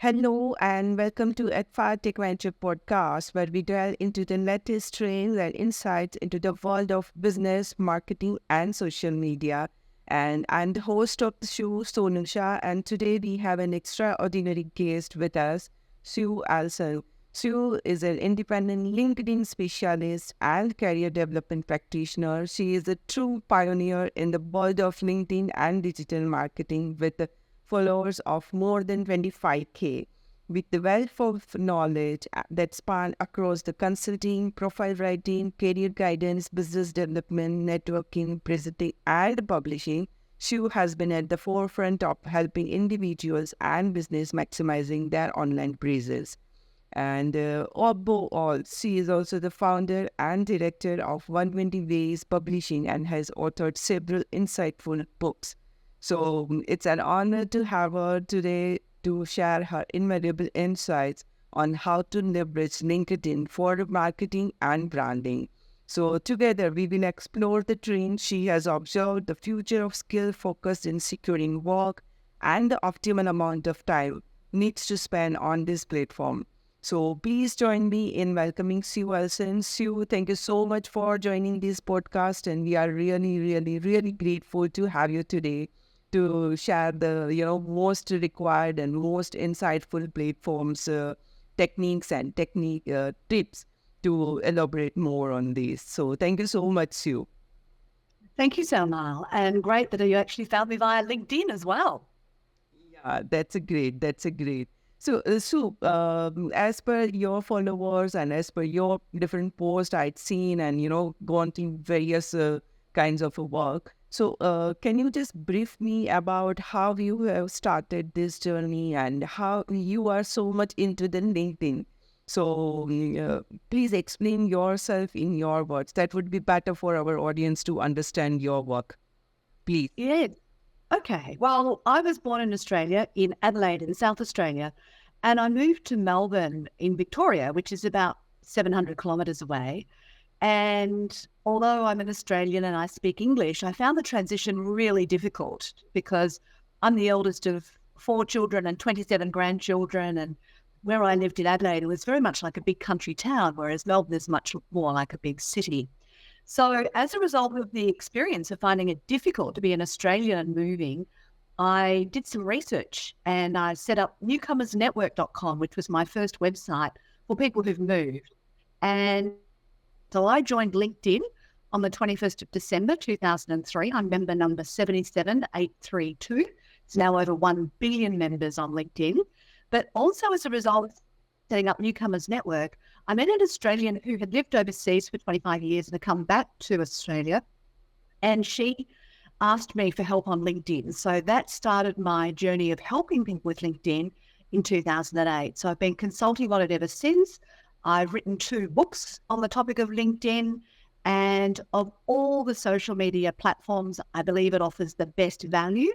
Hello and welcome to adfartech Venture podcast, where we delve into the latest trends and insights into the world of business, marketing, and social media. And I'm the host of the show, Sonusha, and today we have an extraordinary guest with us, Sue Ellson. Sue is an independent LinkedIn specialist and career development practitioner. She is a true pioneer in the world of LinkedIn and digital marketing with followers of more than 25K. With the wealth of knowledge that span across the consulting, profile writing, career guidance, business development, networking, presenting, and publishing, Shu has been at the forefront of helping individuals and business maximizing their online presence. And above all, she is also the founder and director of 120 Ways Publishing and has authored several insightful books. So it's an honor to have her today to share her invaluable insights on how to leverage LinkedIn for marketing and branding. So together we will explore the trends she has observed, the future of skill focused in securing work, and the optimal amount of time needs to spend on this platform. So please join me in welcoming Sue Ellson. Sue, thank you so much for joining this podcast, and we are really grateful to have you today to share the most required and most insightful platforms, techniques, and technique tips to elaborate more on this. So thank you so much, Sue. Thank you, Salmal. And great that you actually found me via LinkedIn as well. Yeah, that's a great. That's a great. So, Sue, as per your followers and as per your different posts I'd seen and, gone through various kinds of work. So, can you just brief me about how you have started this journey and how you are so much into the LinkedIn? So, please explain yourself in your words. That would be better for our audience to understand your work. Please. Yeah. Okay. Well, I was born in Australia, in Adelaide, in South Australia, and I moved to Melbourne in Victoria, which is about 700 kilometres away. And although I'm an Australian and I speak English, I found the transition really difficult because I'm the eldest of 4 children and 27 grandchildren. And where I lived in Adelaide, it was very much like a big country town, whereas Melbourne is much more like a big city. So as a result of the experience of finding it difficult to be an Australian and moving, I did some research and I set up newcomersnetwork.com, which was my first website for people who've moved. And so I joined LinkedIn on the 21st of December, 2003. I'm member number 77832. It's now over 1 billion members on LinkedIn. But also as a result of setting up Newcomers Network, I met an Australian who had lived overseas for 25 years and had come back to Australia. And she asked me for help on LinkedIn. So that started my journey of helping people with LinkedIn in 2008. So I've been consulting on it ever since. I've written 2 books on the topic of LinkedIn, and of all the social media platforms, I believe it offers the best value.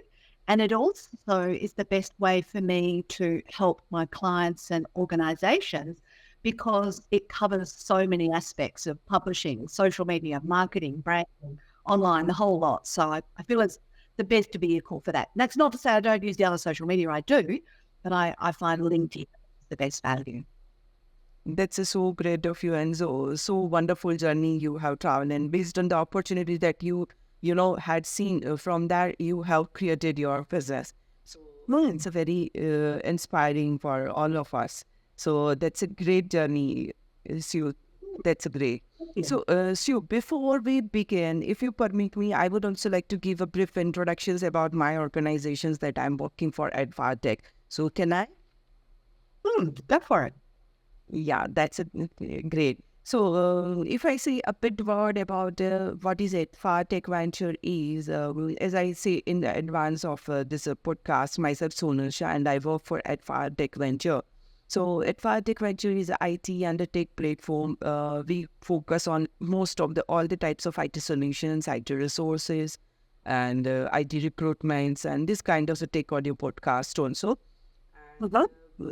And it also is the best way for me to help my clients and organizations because it covers so many aspects of publishing, social media, marketing, branding, online, the whole lot. So I feel it's the best vehicle for that. And that's not to say I don't use the other social media, I do, but I find LinkedIn the best value. That's so great of you and so wonderful journey you have traveled, and based on the opportunity that you had seen from that, you have created your business. So it's a very inspiring for all of us. So that's a great journey, Sue. That's great. So, Sue, before we begin, if you permit me, I would also like to give a brief introductions about my organizations that I'm working for at adfartech. So can I? Go for it. Yeah, that's great. So, if I say a bit word about what is adfartech Venture is, as I say in the advance of this podcast, myself Sonusha, and I work for adfartech Venture. So, adfartech Venture is a IT and a tech platform. We focus on most of all the types of IT solutions, IT resources, and IT recruitments, and this kind of a tech audio podcast also. Mhm.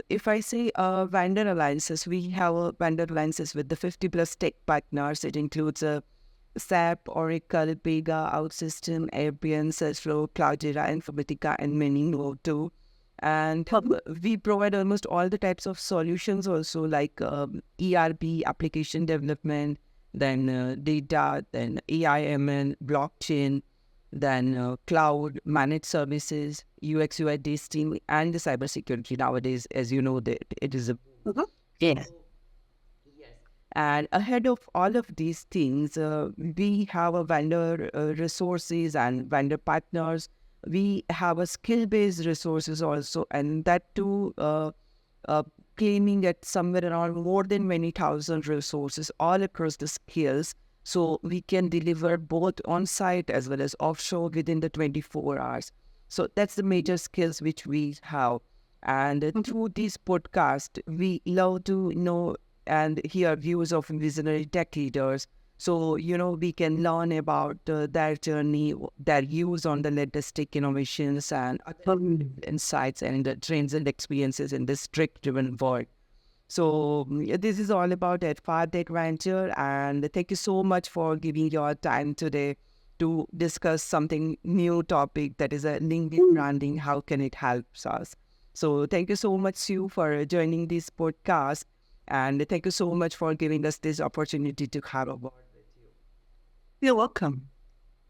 If I say vendor alliances, we have vendor alliances with the 50 plus tech partners. It includes SAP, Oracle, Pega, OutSystem, IBM, Salesforce, Cloudera, Informatica, and many more too. And we provide almost all the types of solutions also, like ERP, application development, then data, then AI, ML, blockchain, then cloud, managed services, UX, UI testing, and the cybersecurity nowadays, as you know, that it is a Yes. and ahead of all of these things, we have a vendor resources and vendor partners. We have a skill-based resources also, and that too, uh, claiming that somewhere around more than many thousand resources all across the skills. So we can deliver both on-site as well as offshore within the 24 hours. So that's the major skills which we have. And through this podcast, we love to know and hear views of visionary tech leaders. So, we can learn about their journey, their views on the latest tech innovations and other insights and trends and experiences in this tech-driven world. So, this is all about adfartech venture, and thank you so much for giving your time today to discuss something new topic that is a LinkedIn branding. How can it help us? So, thank you so much, Sue, for joining this podcast. And thank you so much for giving us this opportunity to have a word with you. You're welcome.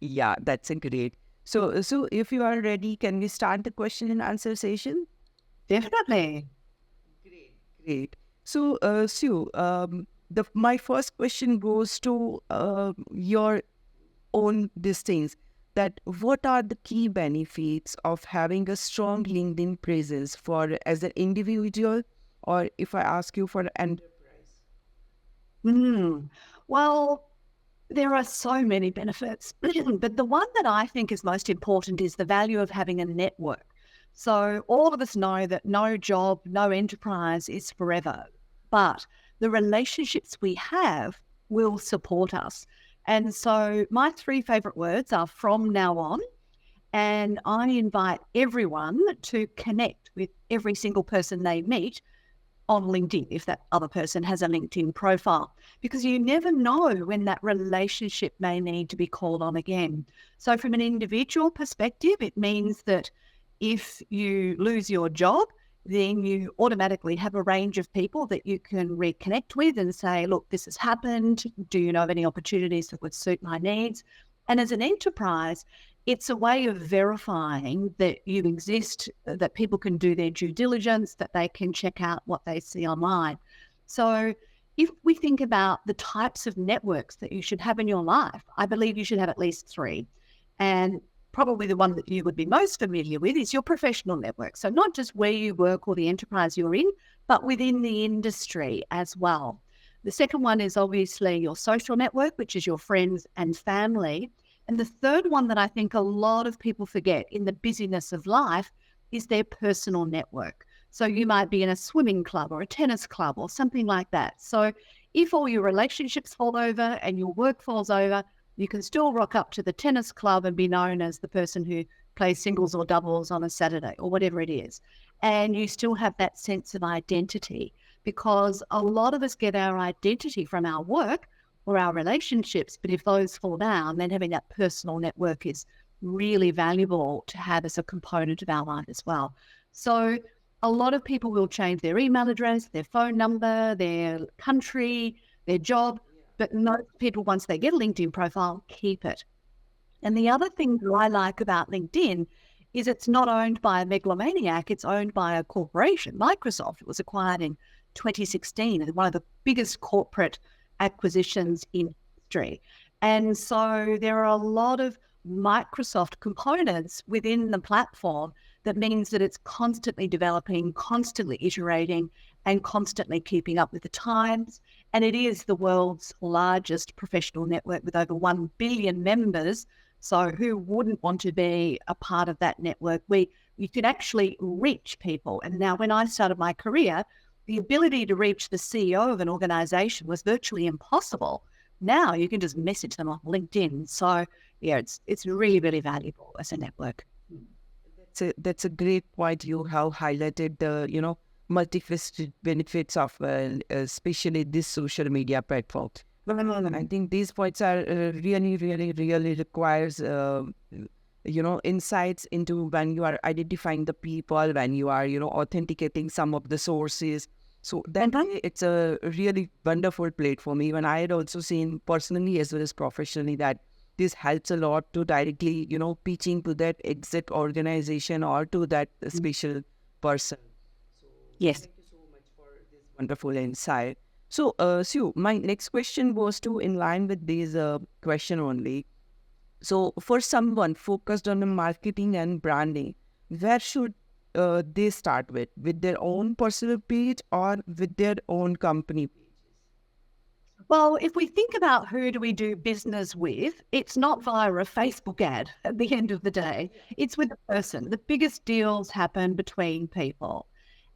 Yeah, that's great. So if you are ready, can we start the question and answer session? Definitely. Great. So, Sue, my first question goes to your own things. That what are the key benefits of having a strong LinkedIn presence for as an individual, or if I ask you for an enterprise? Well, there are so many benefits, but the one that I think is most important is the value of having a network. So all of us know that no job, no enterprise is forever, but the relationships we have will support us. And so my three favorite words are from now on. And I invite everyone to connect with every single person they meet on LinkedIn, if that other person has a LinkedIn profile, because you never know when that relationship may need to be called on again. So from an individual perspective, it means that if you lose your job, then you automatically have a range of people that you can reconnect with and say, look, this has happened. Do you know of any opportunities that would suit my needs? And as an enterprise, it's a way of verifying that you exist, that people can do their due diligence, that they can check out what they see online. So if we think about the types of networks that you should have in your life, I believe you should have at least three. And probably the one that you would be most familiar with is your professional network. So not just where you work or the enterprise you're in, but within the industry as well. The second one is obviously your social network, which is your friends and family. And the third one that I think a lot of people forget in the busyness of life is their personal network. So you might be in a swimming club or a tennis club or something like that. So if all your relationships fall over and your work falls over, you can still rock up to the tennis club and be known as the person who plays singles or doubles on a Saturday or whatever it is. And you still have that sense of identity, because a lot of us get our identity from our work or our relationships. But if those fall down, then having that personal network is really valuable to have as a component of our life as well. So a lot of people will change their email address, their phone number, their country, their job, but most people, once they get a LinkedIn profile, keep it. And the other thing that I like about LinkedIn is it's not owned by a megalomaniac, it's owned by a corporation. Microsoft, it was acquired in 2016, one of the biggest corporate acquisitions in history. And so there are a lot of Microsoft components within the platform that means that it's constantly developing, constantly iterating, and constantly keeping up with the times. And it is the world's largest professional network with over 1 billion members. So who wouldn't want to be a part of that network? You can actually reach people. And now when I started my career, the ability to reach the CEO of an organization was virtually impossible. Now you can just message them on LinkedIn. So yeah, it's really, really valuable as a network. That's a great point. You have highlighted the multifaceted benefits of especially this social media platform. I think these points are really, really, really requires insights into when you are identifying the people, when you are, authenticating some of the sources. So that Mhm. way, it's a really wonderful platform. Even I had also seen personally as well as professionally that this helps a lot to directly, pitching to that exit organization or to that special person. So Yes. thank you so much for this wonderful insight. So, Sue, my next question was to in line with this question only. So, for someone focused on the marketing and branding, where should they start with? With their own personal page or with their own company pages? Well, if we think about who do we do business with, it's not via a Facebook ad at the end of the day. It's with a person. The biggest deals happen between people.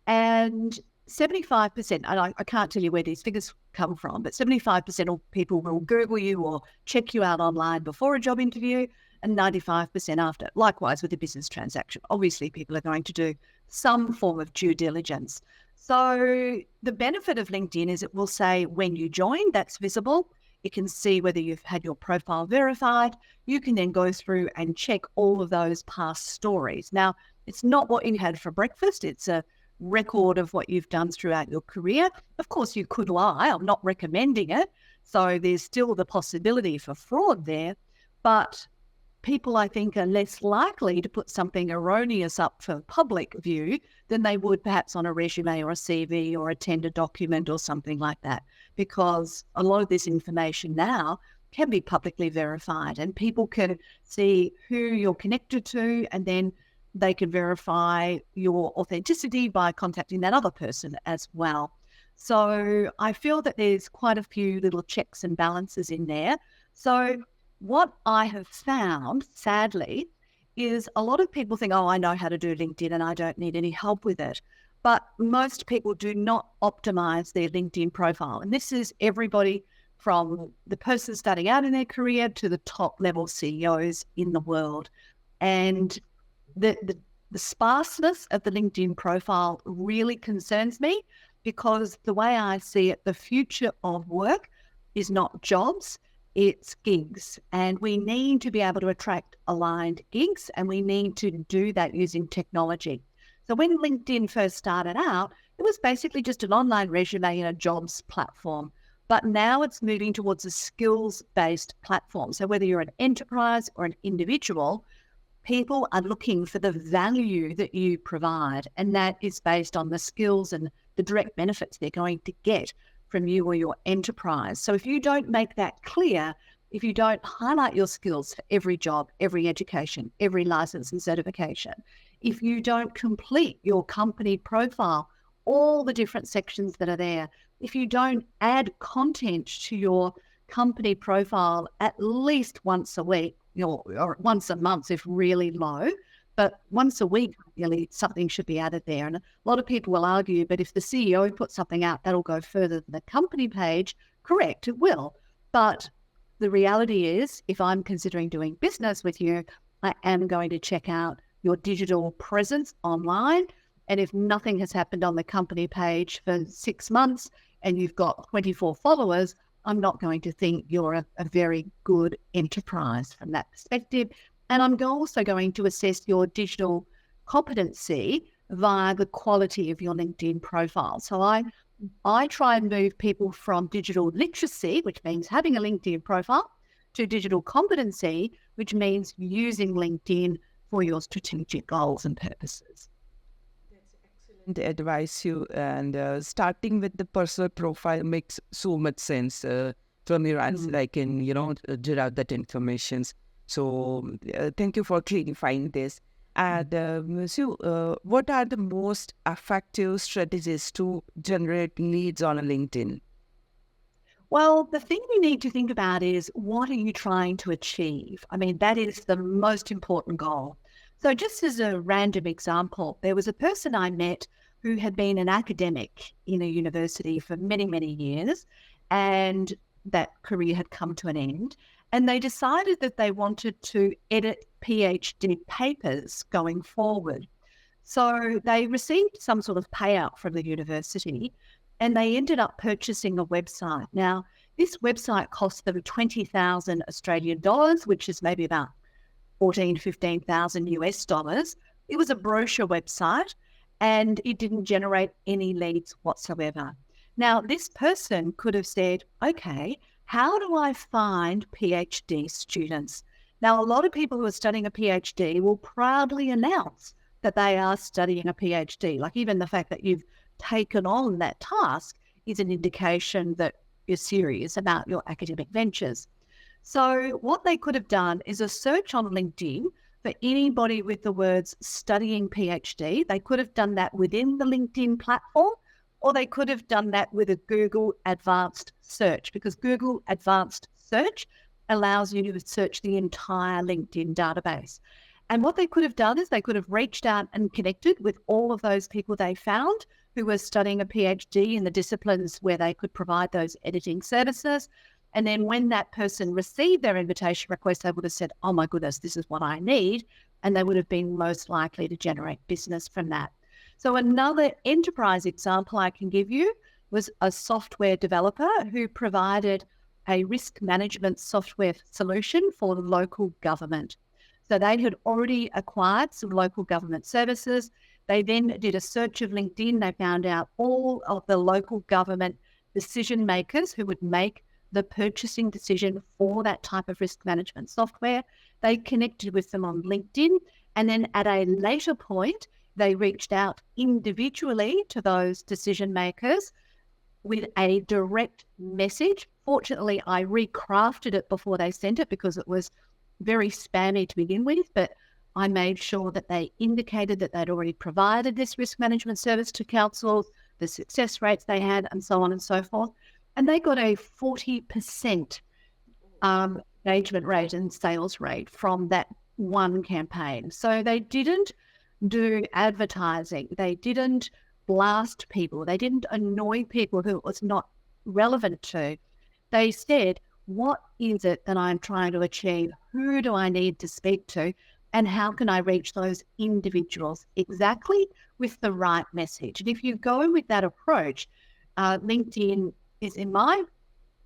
And 75%, and I can't tell you where these figures come from, but 75% of people will Google you or check you out online before a job interview and 95% after. Likewise with a business transaction. Obviously, people are going to do some form of due diligence. So the benefit of LinkedIn is it will say when you joined, that's visible. It can see whether you've had your profile verified. You can then go through and check all of those past stories. Now, it's not what you had for breakfast. It's a record of what you've done throughout your career. Of course, you could lie. I'm not recommending it. So there's still the possibility for fraud there. But people, I think, are less likely to put something erroneous up for public view than they would perhaps on a resume or a CV or a tender document or something like that, because a lot of this information now can be publicly verified and people can see who you're connected to, and then they can verify your authenticity by contacting that other person as well. So I feel that there's quite a few little checks and balances in there. So what I have found, sadly, is a lot of people think, oh, I know how to do LinkedIn and I don't need any help with it. But most people do not optimize their LinkedIn profile. And this is everybody from the person starting out in their career to the top level CEOs in the world. And the sparseness of the LinkedIn profile really concerns me, because the way I see it, the future of work is not jobs, it's gigs. And we need to be able to attract aligned gigs, and we need to do that using technology. So when LinkedIn first started out, it was basically just an online resume and a jobs platform. But now it's moving towards a skills-based platform. So whether you're an enterprise or an individual, people are looking for the value that you provide, and that is based on the skills and the direct benefits they're going to get from you or your enterprise. So if you don't make that clear, if you don't highlight your skills for every job, every education, every license and certification, if you don't complete your company profile, all the different sections that are there, if you don't add content to your company profile at least once a week, or once a month if really low, but once a week, really, something should be added there. And a lot of people will argue, but if the CEO puts something out, that'll go further than the company page. Correct, it will. But the reality is, if I'm considering doing business with you, I am going to check out your digital presence online. And if nothing has happened on the company page for 6 months and you've got 24 followers, I'm not going to think you're a very good enterprise from that perspective. And I'm also going to assess your digital competency via the quality of your LinkedIn profile. So I try and move people from digital literacy, which means having a LinkedIn profile, to digital competency, which means using LinkedIn for your strategic goals and purposes. The advice you and starting with the personal profile makes so much sense from your answer. I can derive that information. So thank you for clarifying this. And so, what are the most effective strategies to generate leads on a LinkedIn? Well, the thing you need to think about is, what are you trying to achieve? I mean, that is the most important goal. So just as a random example, there was a person I met who had been an academic in a university for many, many years, and that career had come to an end. And they decided that they wanted to edit PhD papers going forward. So they received some sort of payout from the university, and they ended up purchasing a website. Now, this website cost them 20,000 Australian dollars, which is maybe about 14, 15,000 US dollars. It was a brochure website and it didn't generate any leads whatsoever. Now, this person could have said, okay, how do I find PhD students? Now, a lot of people who are studying a PhD will proudly announce that they are studying a PhD. Like even the fact that you've taken on that task is an indication that you're serious about your academic ventures. So what they could have done is a search on LinkedIn for anybody with the words studying PhD. They could have done that within the LinkedIn platform, or they could have done that with a Google Advanced Search, because Google Advanced Search allows you to search the entire LinkedIn database. And what they could have done is they could have reached out and connected with all of those people they found who were studying a PhD in the disciplines where they could provide those editing services. And then when that person received their invitation request, they would have said, oh my goodness, this is what I need. And they would have been most likely to generate business from that. So another enterprise example I can give you was a software developer who provided a risk management software solution for the local government. So they had already acquired some local government services. They then did a search of LinkedIn. They found out all of the local government decision makers who would make the purchasing decision for that type of risk management software. They connected with them on LinkedIn. And then at a later point, they reached out individually to those decision makers with a direct message. Fortunately, I recrafted it before they sent it because it was very spammy to begin with, but I made sure that they indicated that they'd already provided this risk management service to councils, the success rates they had, and so on and so forth. And they got a 40% engagement rate and sales rate from that one campaign. So they didn't do advertising. They didn't blast people. They didn't annoy people who it was not relevant to. They said, what is it that I'm trying to achieve? Who do I need to speak to? And how can I reach those individuals exactly with the right message? And if you go with that approach, LinkedIn is, in my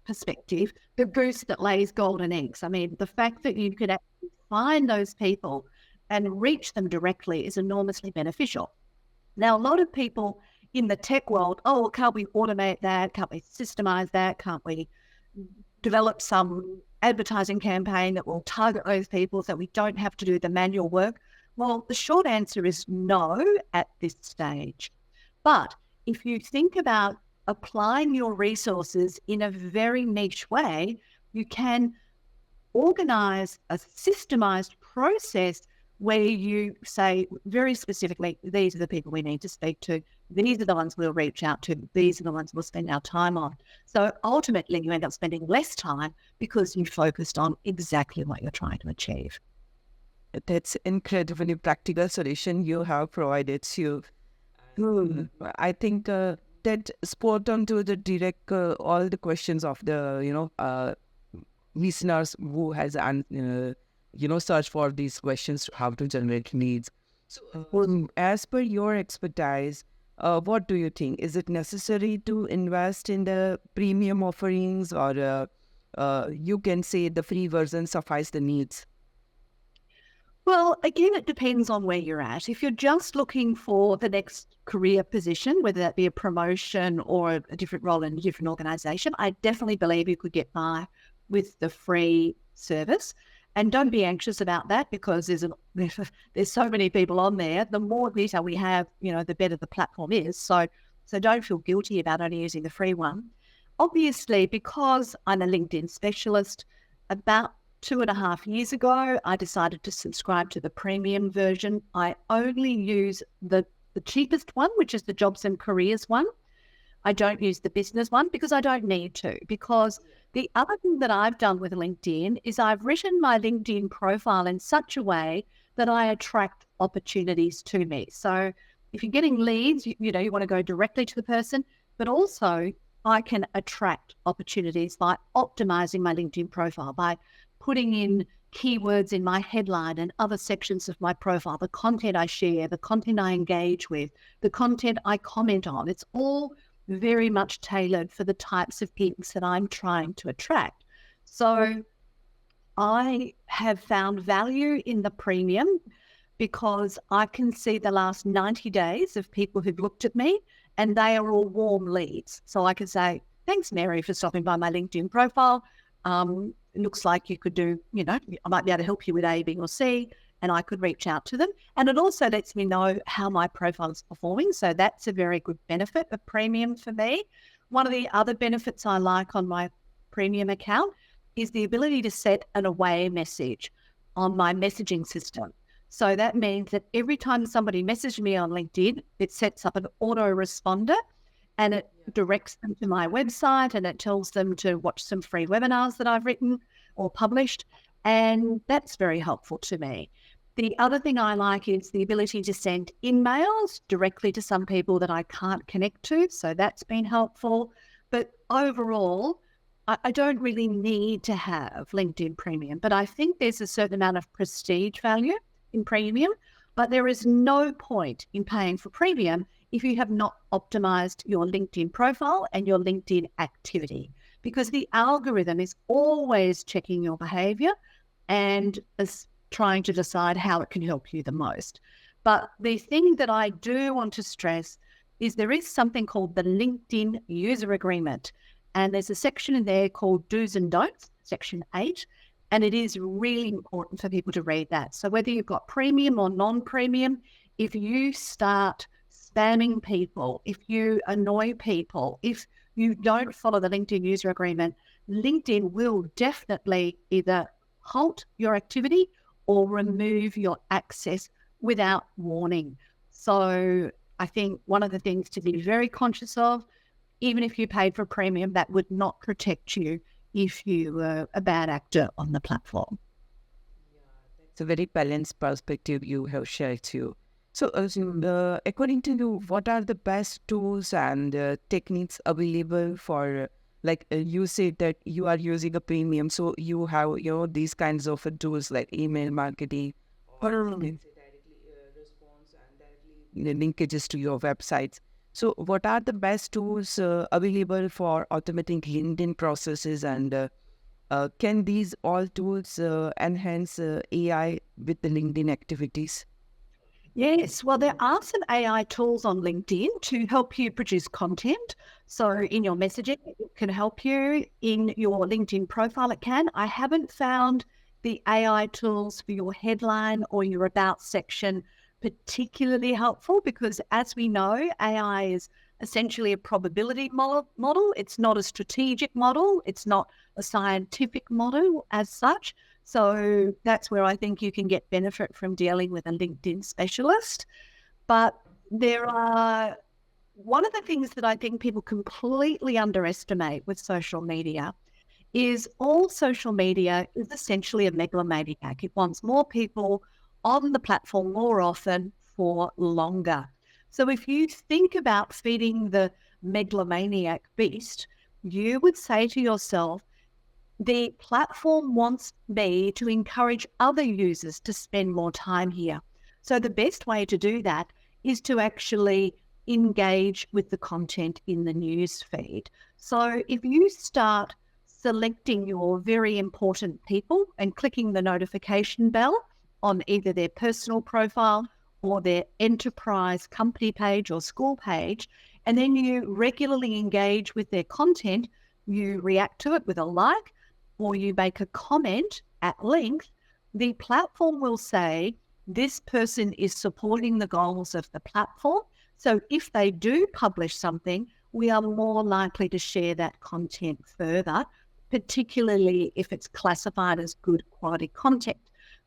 perspective, the goose that lays golden eggs. I mean, the fact that you could actually find those people and reach them directly is enormously beneficial. Now, a lot of people in the tech world, oh, can't we automate that? Can't we systemize that? Can't we develop some advertising campaign that will target those people so we don't have to do the manual work? Well, the short answer is no at this stage. But if you think about applying your resources in a very niche way, you can organize a systemized process where you say very specifically, these are the people we need to speak to. These are the ones we'll reach out to. These are the ones we'll spend our time on. So ultimately, you end up spending less time because you focused on exactly what you're trying to achieve. That's incredibly practical solution you have provided, Sue. I think that spot on to the direct all the questions of the listeners who has search for these questions, how to generate leads. So, as per your expertise, what do you think? Is it necessary to invest in the premium offerings, or you can say the free version suffice the needs? Well, again, it depends on where you're at. If you're just looking for the next career position, whether that be a promotion or a different role in a different organization, I definitely believe you could get by with the free service. And don't be anxious about that, because there's so many people on there. The more detail we have, the better the platform is. So don't feel guilty about only using the free one. Obviously, because I'm a LinkedIn specialist, about 2.5 years ago, I decided to subscribe to the premium version. I only use the cheapest one, which is the jobs and careers one. I don't use the business one because I don't need to. Because the other thing that I've done with LinkedIn is I've written my LinkedIn profile in such a way that I attract opportunities to me. So if you're getting leads, you want to go directly to the person, but also I can attract opportunities by optimizing my LinkedIn profile, by putting in keywords in my headline and other sections of my profile, the content I share, the content I engage with, the content I comment on. It's all very much tailored for the types of gigs that I'm trying to attract. So I have found value in the premium because I can see the last 90 days of people who've looked at me, and they are all warm leads. So I can say, thanks, Mary, for stopping by my LinkedIn profile. It looks like you could do, I might be able to help you with A, B, or C, and I could reach out to them. And it also lets me know how my profile is performing. So that's a very good benefit of premium for me. One of the other benefits I like on my premium account is the ability to set an away message on my messaging system. So that means that every time somebody messages me on LinkedIn, it sets up an autoresponder and it directs them to my website, and it tells them to watch some free webinars that I've written or published. And that's very helpful to me. The other thing I like is the ability to send emails directly to some people that I can't connect to. So that's been helpful. But overall, I don't really need to have LinkedIn Premium, but I think there's a certain amount of prestige value in Premium. But there is no point in paying for Premium if you have not optimized your LinkedIn profile and your LinkedIn activity, because the algorithm is always checking your behavior and is trying to decide how it can help you the most. But the thing that I do want to stress is there is something called the LinkedIn User Agreement. And there's a section in there called Do's and Don'ts, Section 8. And it is really important for people to read that. So whether you've got premium or non-premium, if you start spamming people, if you annoy people, if you don't follow the LinkedIn User Agreement, LinkedIn will definitely either halt your activity or remove your access without warning. So I think one of the things to be very conscious of, even if you paid for premium, that would not protect you if you were a bad actor on the platform. It's a very balanced perspective you have shared too. So, according to you, what are the best tools and techniques available for, you said that you are using a premium, so you have, these kinds of tools like email marketing, or let's say directly response and directly linkages to your websites. So, what are the best tools available for automating LinkedIn processes, and can these all tools enhance AI with the LinkedIn activities? Yes, well, there are some AI tools on LinkedIn to help you produce content. So in your messaging, it can help you. In your LinkedIn profile, it can. I haven't found the AI tools for your headline or your about section particularly helpful because, as we know, AI is essentially a probability model. It's not a strategic model. It's not a scientific model as such. So that's where I think you can get benefit from dealing with a LinkedIn specialist. But one of the things that I think people completely underestimate with social media is all social media is essentially a megalomaniac. It wants more people on the platform more often for longer. So if you think about feeding the megalomaniac beast, you would say to yourself, the platform wants me to encourage other users to spend more time here. So the best way to do that is to actually engage with the content in the news feed. So if you start selecting your very important people and clicking the notification bell on either their personal profile or their enterprise company page or school page, and then you regularly engage with their content, you react to it with a like, or you make a comment at length, the platform will say, this person is supporting the goals of the platform. So if they do publish something, we are more likely to share that content further, particularly if it's classified as good quality content.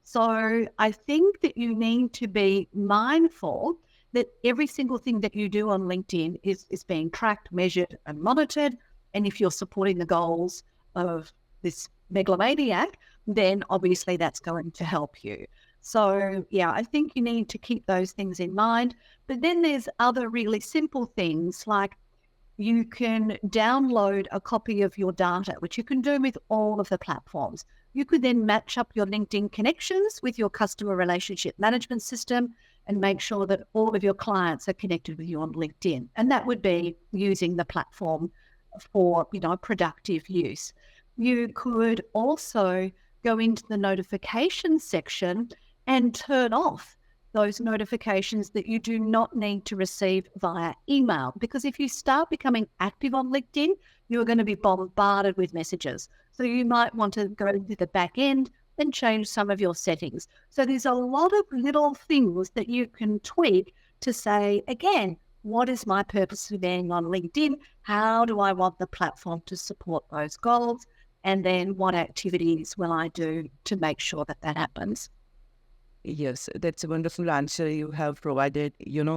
So I think that you need to be mindful that every single thing that you do on LinkedIn is being tracked, measured, and monitored. And if you're supporting the goals of this megalomaniac, then obviously that's going to help you. So yeah, I think you need to keep those things in mind. But then there's other really simple things like you can download a copy of your data, which you can do with all of the platforms. You could then match up your LinkedIn connections with your customer relationship management system and make sure that all of your clients are connected with you on LinkedIn. And that would be using the platform for, productive use. You could also go into the notifications section and turn off those notifications that you do not need to receive via email. Because if you start becoming active on LinkedIn, you're going to be bombarded with messages. So you might want to go to the back end and change some of your settings. So there's a lot of little things that you can tweak to say, again, what is my purpose for being on LinkedIn? How do I want the platform to support those goals? And then what activities will I do to make sure that that happens? Yes, that's a wonderful answer you have provided,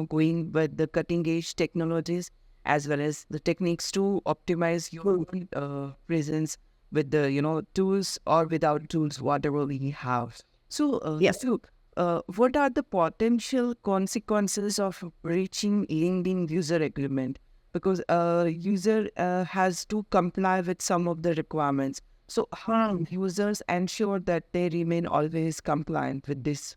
going with the cutting edge technologies as well as the techniques to optimize your presence with the, tools or without tools, whatever we have. So, Yes. what are the potential consequences of breaching LinkedIn user agreement? Because a user has to comply with some of the requirements. So how users ensure that they remain always compliant with this?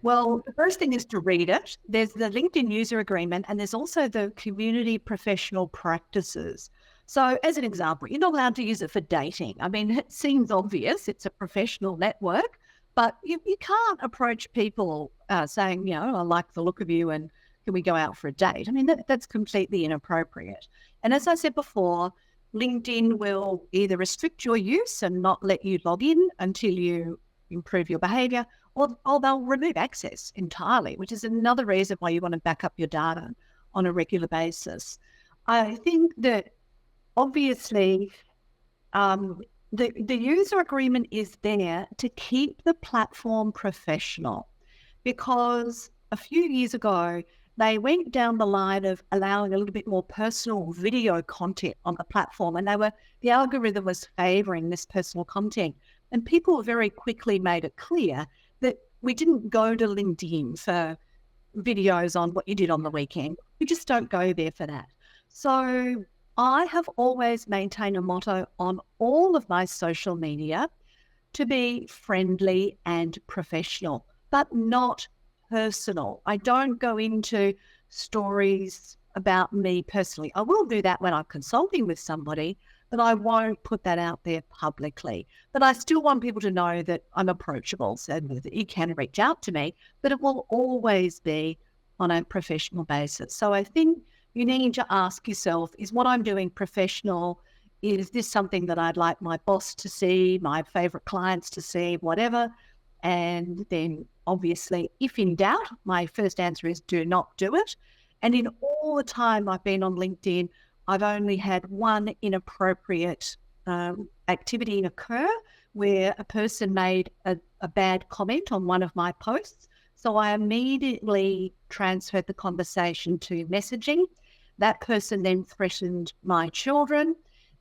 Well, the first thing is to read it. There's the LinkedIn user agreement, and there's also the community professional practices. So as an example, you're not allowed to use it for dating. I mean, it seems obvious. It's a professional network, but you can't approach people saying, I like the look of you and can we go out for a date? I mean, that's completely inappropriate. And as I said before, LinkedIn will either restrict your use and not let you log in until you improve your behavior, or they'll remove access entirely, which is another reason why you want to back up your data on a regular basis. I think that obviously the user agreement is there to keep the platform professional, because a few years ago, they went down the line of allowing a little bit more personal video content on the platform, and the algorithm was favoring this personal content. And people very quickly made it clear that we didn't go to LinkedIn for videos on what you did on the weekend. We just don't go there for that. So I have always maintained a motto on all of my social media to be friendly and professional, but not personal. I don't go into stories about me personally. I will do that when I'm consulting with somebody, but I won't put that out there publicly. But I still want people to know that I'm approachable, so that you can reach out to me, but it will always be on a professional basis. So I think you need to ask yourself, is what I'm doing professional? Is this something that I'd like my boss to see, my favorite clients to see, whatever? And then obviously, if in doubt, my first answer is do not do it. And in all the time I've been on LinkedIn, I've only had one inappropriate activity occur where a person made a bad comment on one of my posts. So I immediately transferred the conversation to messaging. That person then threatened my children,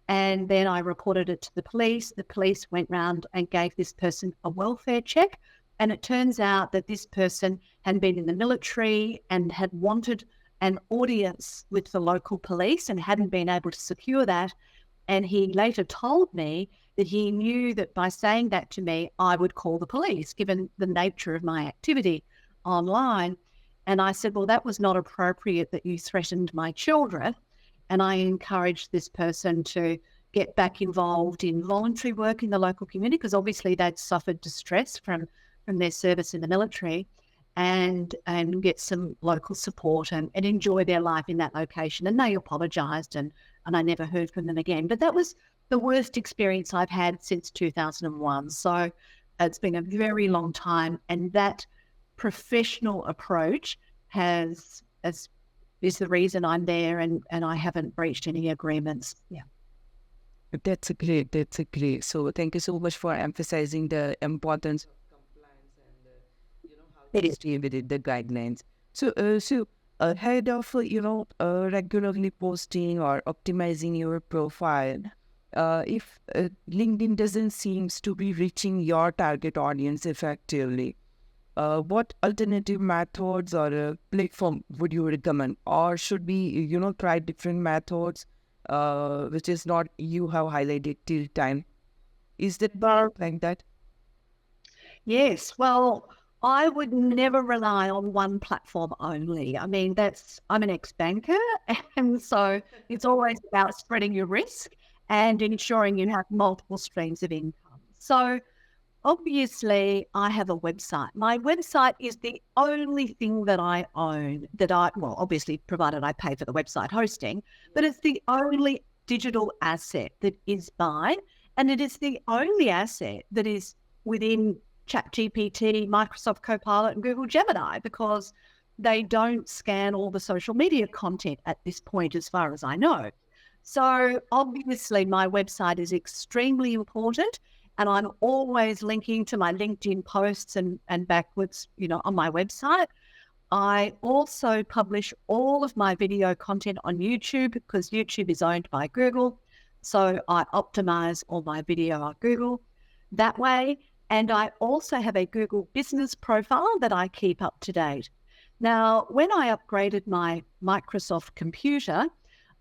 and then I reported it to the police. The police went round and gave this person a welfare check. And it turns out that this person had been in the military and had wanted an audience with the local police and hadn't been able to secure that. And he later told me that he knew that by saying that to me, I would call the police, given the nature of my activity online. And I said, well, that was not appropriate that you threatened my children. And I encouraged this person to get back involved in voluntary work in the local community, because obviously they'd suffered distress from their service in the military, and get some local support and enjoy their life in that location. And they apologised, and I never heard from them again. But that was the worst experience I've had since 2001. So it's been a very long time, and that professional approach is the reason I'm there, and I haven't breached any agreements. Yeah. That's a great. So thank you so much for emphasizing the importance of compliance and how It to is. stay within the guidelines. So ahead of regularly posting or optimizing your profile, if LinkedIn doesn't seems to be reaching your target audience effectively, what alternative methods or platform would you recommend, or should we try different methods? Which is not you have highlighted till time. Is that like that? Yes. Well, I would never rely on one platform only. I mean, I'm an ex-banker, and so it's always about spreading your risk and ensuring you have multiple streams of income. So obviously, I have a website. My website is the only thing that I own well, obviously, provided I pay for the website hosting, but it's the only digital asset that is mine. And it is the only asset that is within ChatGPT, Microsoft Copilot, and Google Gemini, because they don't scan all the social media content at this point, as far as I know. So obviously, my website is extremely important. And I'm always linking to my LinkedIn posts and backwards, on my website. I also publish all of my video content on YouTube because YouTube is owned by Google. So I optimize all my video on Google that way. And I also have a Google business profile that I keep up to date. Now, when I upgraded my Microsoft computer,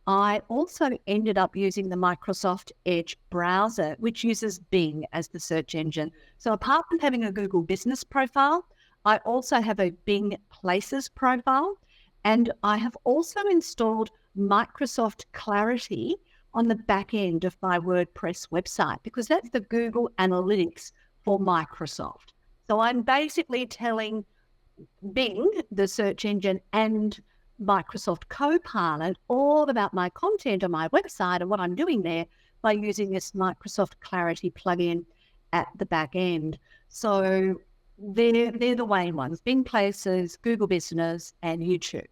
I also ended up using the Microsoft Edge browser, which uses Bing as the search engine. So apart from having a Google business profile, I also have a Bing Places profile, and I have also installed Microsoft Clarity on the back end of my WordPress website, because that's the Google Analytics for Microsoft. So I'm basically telling Bing, the search engine, and Microsoft Copilot all about my content on my website and what I'm doing there by using this Microsoft Clarity plugin at the back end. So they're the main ones: Bing Places, Google Business, and YouTube.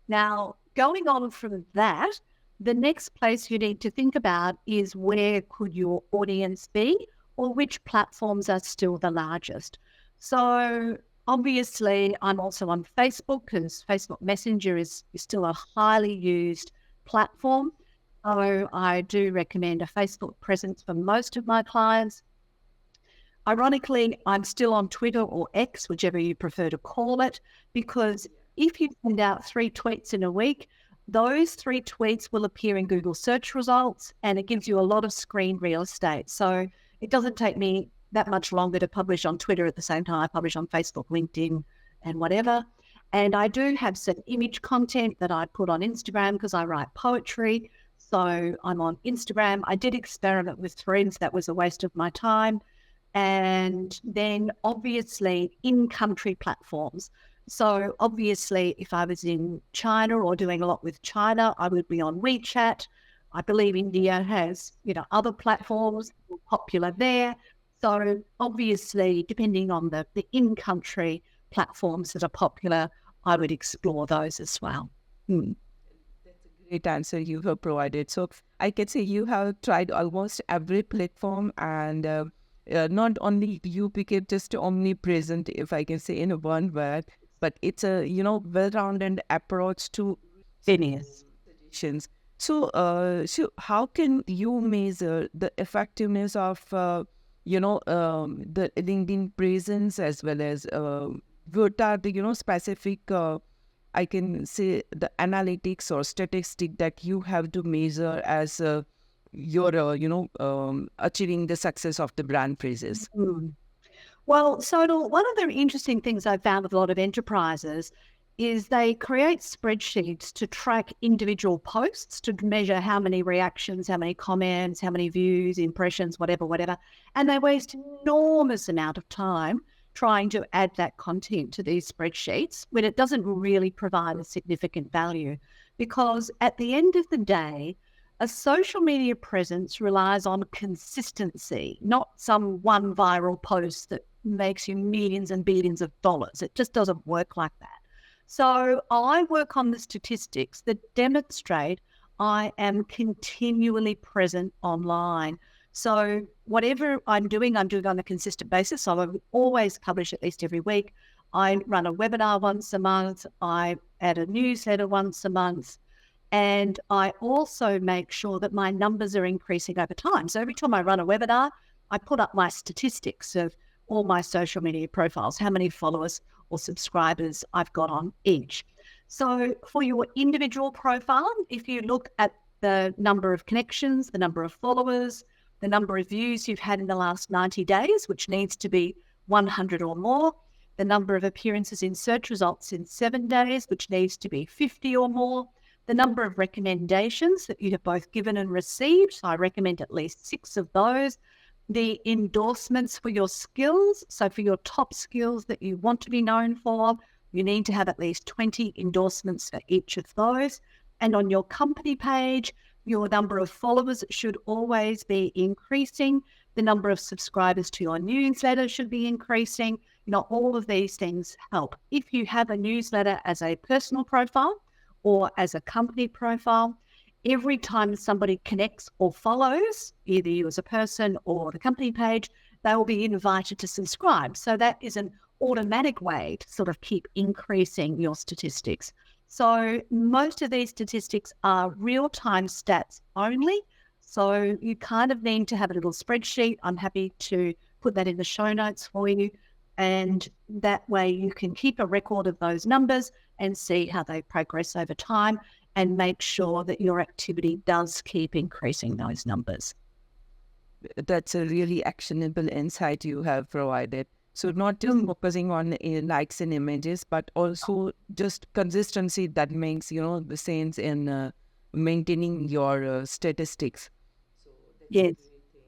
Now, going on from that, the next place you need to think about is where could your audience be, or which platforms are still the largest. So obviously, I'm also on Facebook because Facebook Messenger is still a highly used platform. So I do recommend a Facebook presence for most of my clients. Ironically, I'm still on Twitter or X, whichever you prefer to call it, because if you send out 3 tweets in a week, those 3 tweets will appear in Google search results, and it gives you a lot of screen real estate. So it doesn't take me that much longer to publish on Twitter at the same time I publish on Facebook, LinkedIn, and whatever. And I do have some image content that I put on Instagram because I write poetry. So I'm on Instagram. I did experiment with Threads. That was a waste of my time. And then obviously in-country platforms. So obviously if I was in China or doing a lot with China, I would be on WeChat. I believe India has, other platforms popular there. So obviously, depending on the in-country platforms that are popular, I would explore those as well. That's a great answer you have provided. So I can say you have tried almost every platform, and not only you became just omnipresent, if I can say in one word, but it's a well-rounded approach to Phineas. suggestions. So, how can you measure the effectiveness of the LinkedIn presence, as well as what are the specific I can say the analytics or statistic that you have to measure as your achieving the success of the brand phrases? Well, Sodal, one of the interesting things I've found with a lot of enterprises is they create spreadsheets to track individual posts, to measure how many reactions, how many comments, how many views, impressions, whatever. And they waste enormous amount of time trying to add that content to these spreadsheets when it doesn't really provide a significant value. Because at the end of the day, a social media presence relies on consistency, not some one viral post that makes you millions and billions of dollars. It just doesn't work like that. So I work on the statistics that demonstrate I am continually present online. So whatever I'm doing on a consistent basis. So I always publish at least every week. I run a webinar once a month. I add a newsletter once a month. And I also make sure that my numbers are increasing over time. So every time I run a webinar, I put up my statistics of all my social media profiles, how many followers or subscribers I've got on each. So for your individual profile, if you look at the number of connections, the number of followers, the number of views you've had in the last 90 days, which needs to be 100 or more, the number of appearances in search results in 7 days, which needs to be 50 or more, the number of recommendations that you have both given and received, so I recommend at least 6 of those, the endorsements for your skills. So for your top skills that you want to be known for, you need to have at least 20 endorsements for each of those. And on your company page, your number of followers should always be increasing. The number of subscribers to your newsletter should be increasing. All of these things help. If you have a newsletter as a personal profile or as a company profile, every time somebody connects or follows, either you as a person or the company page, they will be invited to subscribe. So that is an automatic way to sort of keep increasing your statistics. So most of these statistics are real-time stats only. So you kind of need to have a little spreadsheet. I'm happy to put that in the show notes for you. And that way you can keep a record of those numbers and see how they progress over time and make sure that your activity does keep increasing those numbers. That's a really actionable insight you have provided. So not just focusing on likes and images, but also just consistency that makes, the sense in maintaining your statistics. So that's Yes. a great thing.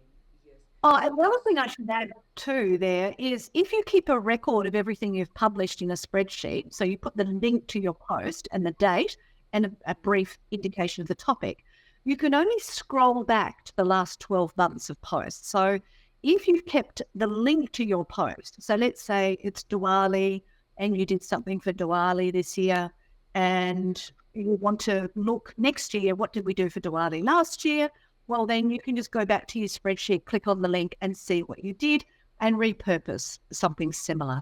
Yes. Oh, and the other thing I should add too there is if you keep a record of everything you've published in a spreadsheet, so you put the link to your post and the date and a brief indication of the topic, you can only scroll back to the last 12 months of posts. So if you've kept the link to your post, so let's say it's Diwali and you did something for Diwali this year and you want to look next year, what did we do for Diwali last year? Well, then you can just go back to your spreadsheet, click on the link and see what you did and repurpose something similar.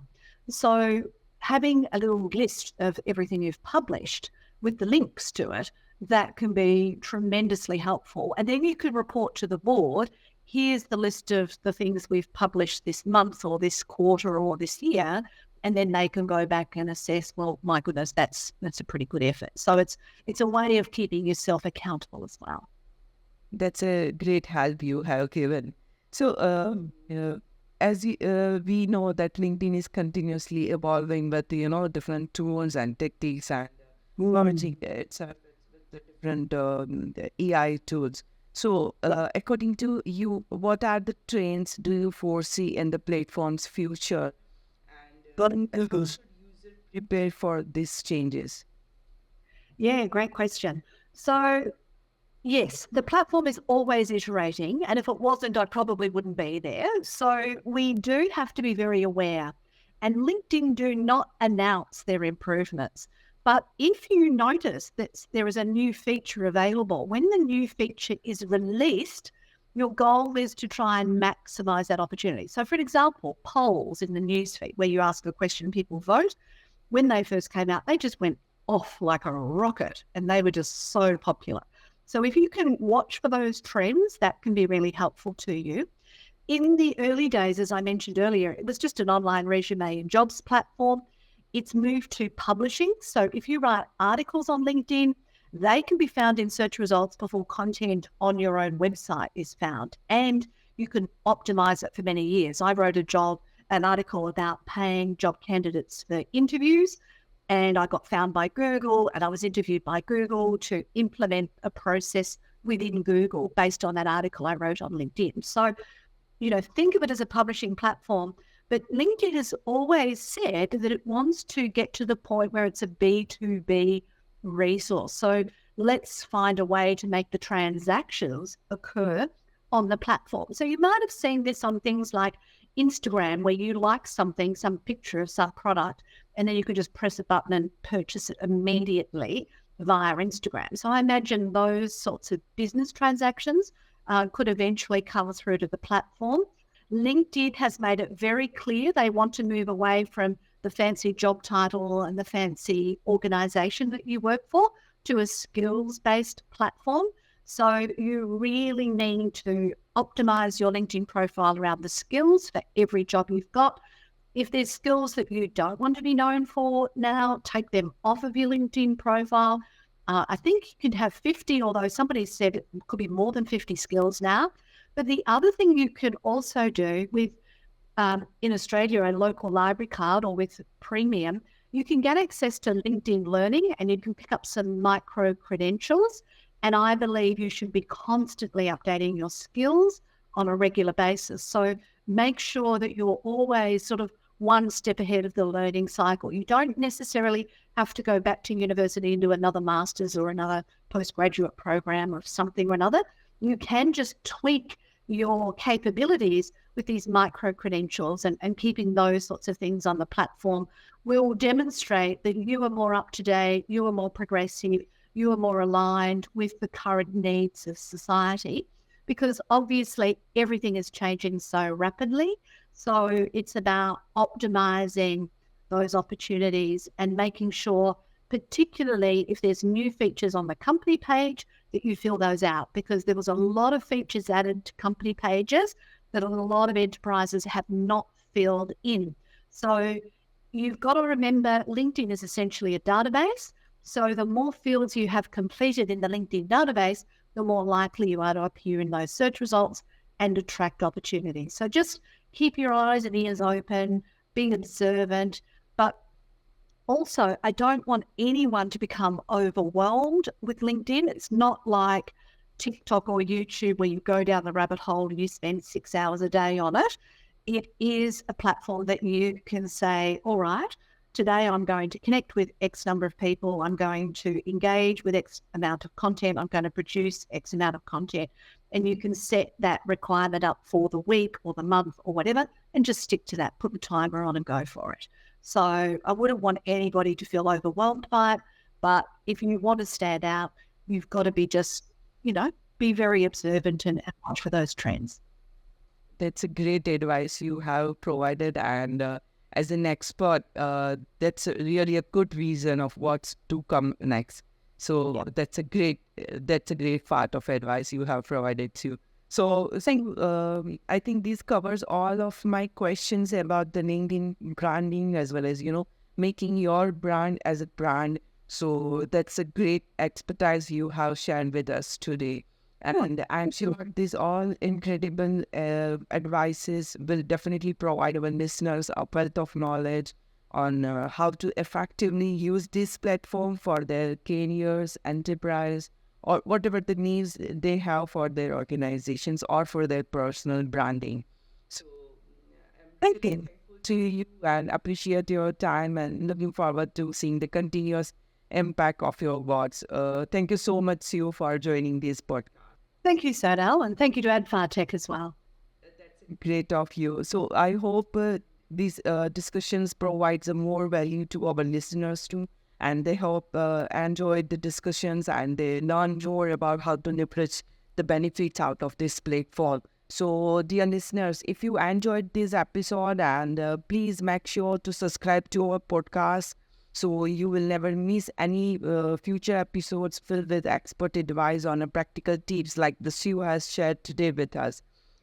So having a little list of everything you've published with the links to it, that can be tremendously helpful. And then you could report to the board, here's the list of the things we've published this month or this quarter or this year. And then they can go back and assess, well, my goodness, that's a pretty good effort. So it's a way of keeping yourself accountable as well. That's a great help you have given. So, as we know that LinkedIn is continuously evolving with different tools and techniques and merging itself with the different AI tools. So, according to you, what are the trends do you foresee in the platform's future? And how should users prepare for these changes? Yeah, great question. So yes, the platform is always iterating, and if it wasn't, I probably wouldn't be there. So we do have to be very aware, and LinkedIn do not announce their improvements. But if you notice that there is a new feature available, when the new feature is released, your goal is to try and maximize that opportunity. So for example, polls in the newsfeed where you ask a question, people vote. When they first came out, they just went off like a rocket and they were just so popular. So if you can watch for those trends, that can be really helpful to you. In the early days, as I mentioned earlier, it was just an online resume and jobs platform. It's moved to publishing. So if you write articles on LinkedIn, they can be found in search results before content on your own website is found. And you can optimize it for many years. I wrote an article about paying job candidates for interviews, and I got found by Google and I was interviewed by Google to implement a process within Google based on that article I wrote on LinkedIn. So, think of it as a publishing platform, but LinkedIn has always said that it wants to get to the point where it's a B2B resource. So let's find a way to make the transactions occur on the platform. So you might have seen this on things like Instagram, where you like something, some picture of some product, and then you could just press a button and purchase it immediately via Instagram. So I imagine those sorts of business transactions could eventually come through to the platform. LinkedIn has made it very clear they want to move away from the fancy job title and the fancy organization that you work for to a skills-based platform. So you really need to optimize your LinkedIn profile around the skills for every job you've got. If there's skills that you don't want to be known for now, take them off of your LinkedIn profile. I think you can have 50, although somebody said it could be more than 50 skills now. But the other thing you can also do with, in Australia, a local library card or with premium, you can get access to LinkedIn Learning and you can pick up some micro credentials. And I believe you should be constantly updating your skills on a regular basis. So make sure that you're always sort of one step ahead of the learning cycle. You don't necessarily have to go back to university and do another master's or another postgraduate program or something or another. You can just tweak your capabilities with these micro credentials, and keeping those sorts of things on the platform will demonstrate that you are more up to date, you are more progressive, you are more aligned with the current needs of society, because obviously everything is changing so rapidly. So it's about optimizing those opportunities and making sure, particularly if there's new features on the company page, that you fill those out, because there was a lot of features added to company pages that a lot of enterprises have not filled in. So you've got to remember LinkedIn is essentially a database. So the more fields you have completed in the LinkedIn database, the more likely you are to appear in those search results and attract opportunities. So just keep your eyes and ears open, being observant, but also, I don't want anyone to become overwhelmed with LinkedIn. It's not like TikTok or YouTube where you go down the rabbit hole and you spend 6 hours a day on it. It is a platform that you can say, all right, today I'm going to connect with X number of people. I'm going to engage with X amount of content. I'm going to produce X amount of content. And you can set that requirement up for the week or the month or whatever, and just stick to that, put the timer on and go for it. So I wouldn't want anybody to feel overwhelmed by it. But if you want to stand out, you've got to be just, be very observant and watch for those trends. That's a great advice you have provided. And as an expert, that's really a good reason of what's to come next. So that's a great part of advice you have provided too. So I think this covers all of my questions about the LinkedIn branding, as well as, making your brand as a brand. So that's a great expertise you have shared with us today. And I'm sure these all incredible advices will definitely provide our listeners a wealth of knowledge on how to effectively use this platform for their careers, enterprise, or whatever the needs they have for their organizations or for their personal branding. So thank you to you and appreciate your time, and looking forward to seeing the continuous impact of your words. Thank you so much, Sue, for joining this podcast. Thank you, Sodal, and thank you to adfartech as well. Great of you. So I hope these discussions provide some more value to our listeners too, and they hope enjoyed the discussions and they learn more about how to leverage the benefits out of this platform. So dear listeners, if you enjoyed this episode, and please make sure to subscribe to our podcast so you will never miss any future episodes filled with expert advice on practical tips like the Sue has shared today with us.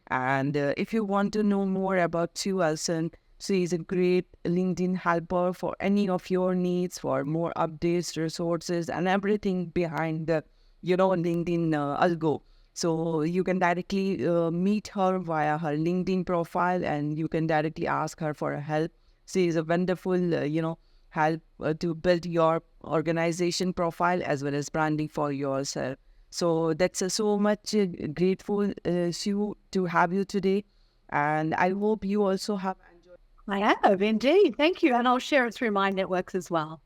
And if you want to know more about Sue Ellson, she is a great LinkedIn helper for any of your needs, for more updates, resources, and everything behind the, LinkedIn algo. So you can directly meet her via her LinkedIn profile, and you can directly ask her for help. She is a wonderful, help to build your organization profile as well as branding for yourself. So that's so much grateful, Sue, to have you today. And I hope you also have enjoyed. I have indeed. Thank you. And I'll share it through my networks as well.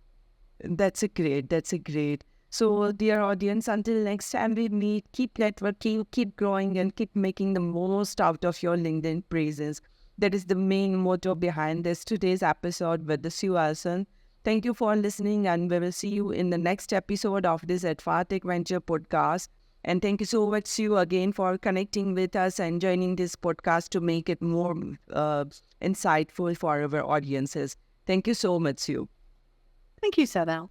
That's a great. So dear audience, until next time we meet, keep networking, keep growing, and keep making the most out of your LinkedIn presence. That is the main motto behind this today's episode with the Sue Ellson. Thank you for listening, and we will see you in the next episode of this adfartech Venture podcast. And thank you so much, Sue, again for connecting with us and joining this podcast to make it more insightful for our audiences. Thank you so much, Sue. Thank you, Sodal.